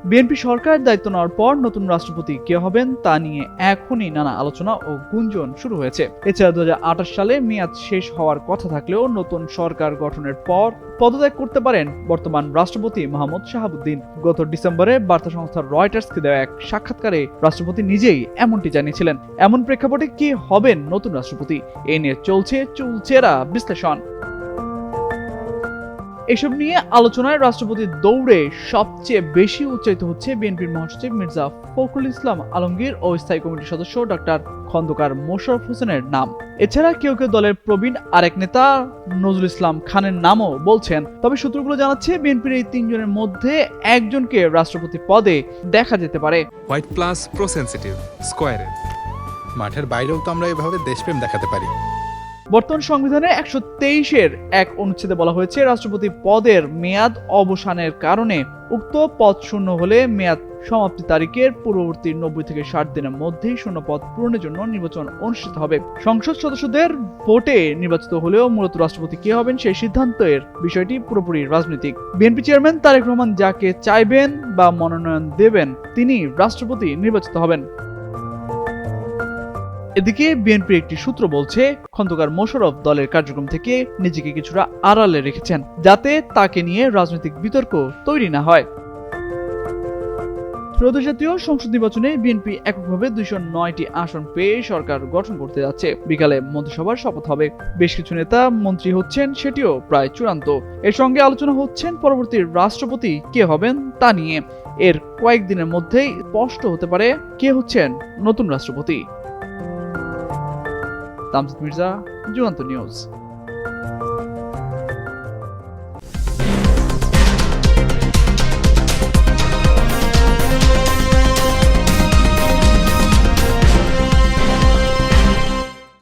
BNP সরকার দায়িত্ব নেওয়ার পর নতুন রাষ্ট্রপতি কে হবেন তা নিয়ে এখনই নানা আলোচনা ও গুঞ্জন শুরু হয়েছে। এছাড়া 2028 সালে মেয়াদ শেষ হওয়ার কথা থাকলেও নতুন সরকার গঠনের পর পদত্যাগ করতে পারেন বর্তমান রাষ্ট্রপতি মোহাম্মদ শাহাবুদ্দিন। গত ডিসেম্বরে বার্তা সংস্থা রয়টার্সকে দেওয়া এক সাক্ষাৎকারে রাষ্ট্রপতি নিজেই এমনটি জানিয়েছিলেন। এমন প্রেক্ষাপটে কে হবেন নতুন রাষ্ট্রপতি, এ নিয়ে চলছে চুলচেরা বিশ্লেষণ। এসব নিয়ে আলোচনায় রাষ্ট্রপতির দৌড়ে সবচেয়ে বেশি উচ্চারিত হচ্ছে বিএনপির মহাসচিব মির্জা ফখরুল ইসলাম আলমগীর ও স্থায়ী কমিটির সদস্য ডক্টর খন্দকার মোশাররফ হোসেনের নাম। এছাড়া কেউ কেউ দলের প্রবীণ আরেক নেতা নজরুল ইসলাম খানের নামও বলছেন। তবে সূত্রগুলো জানাচ্ছে বিএনপির এই তিনজনের মধ্যে একজনকে রাষ্ট্রপতি পদে দেখা যেতে পারে। হোয়াইট প্লাস প্রো সেনসিটিভ স্কয়ারের মাঠের বাইরেও তো আমরা এভাবে দেশপ্রেম দেখাতে পারি। বর্তমান সংবিধানের 123-এর এক অনুচ্ছেদে বলা হয়েছে, রাষ্ট্রপতি পদের মেয়াদ অবসানের কারণে উক্ত পদ শূন্য হলে মেয়াদ সমাপ্তি তারিখের পূর্ববর্তী 90 থেকে 60 দিনের মধ্যেই শূন্য পদ পূরণের জন্য নির্বাচন অনুষ্ঠিত হবে। সংসদ সদস্যদের ভোটে নির্বাচিত হলেও মূলত রাষ্ট্রপতি কে হবেন সেই সিদ্ধান্তের বিষয়টি পুরোপুরি রাজনৈতিক। বিএনপি চেয়ারম্যান তারেক রহমান যাকে চাইবেন বা মনোনয়ন দেবেন তিনি রাষ্ট্রপতি নির্বাচিত হবেন। এদিকে বিএনপির একটি সূত্র বলছে, খন্দকার মোশাররফ দলের কার্যক্রম থেকে নিজেকে কিছুটা আড়ালে রেখেছেন যাতে তাকে নিয়ে রাজনৈতিক বিতর্ক তৈরি না হয়। ত্রয়োদশ জাতীয় সংসদ নির্বাচনে বিএনপি এককভাবে 209টি আসন পেয়ে সরকার গঠন করতে যাচ্ছে। বিকালে মন্ত্রিসভার শপথ হবে। বেশ কিছু নেতা মন্ত্রী হচ্ছেন, সেটিও প্রায় চূড়ান্ত। এর সঙ্গে আলোচনা হচ্ছেন পরবর্তী রাষ্ট্রপতি কে হবেন তা নিয়ে। এর কয়েকদিনের মধ্যেই স্পষ্ট হতে পারে কে হচ্ছেন নতুন রাষ্ট্রপতি। তামজিদ মির্জা, যুগান্তর নিউজ।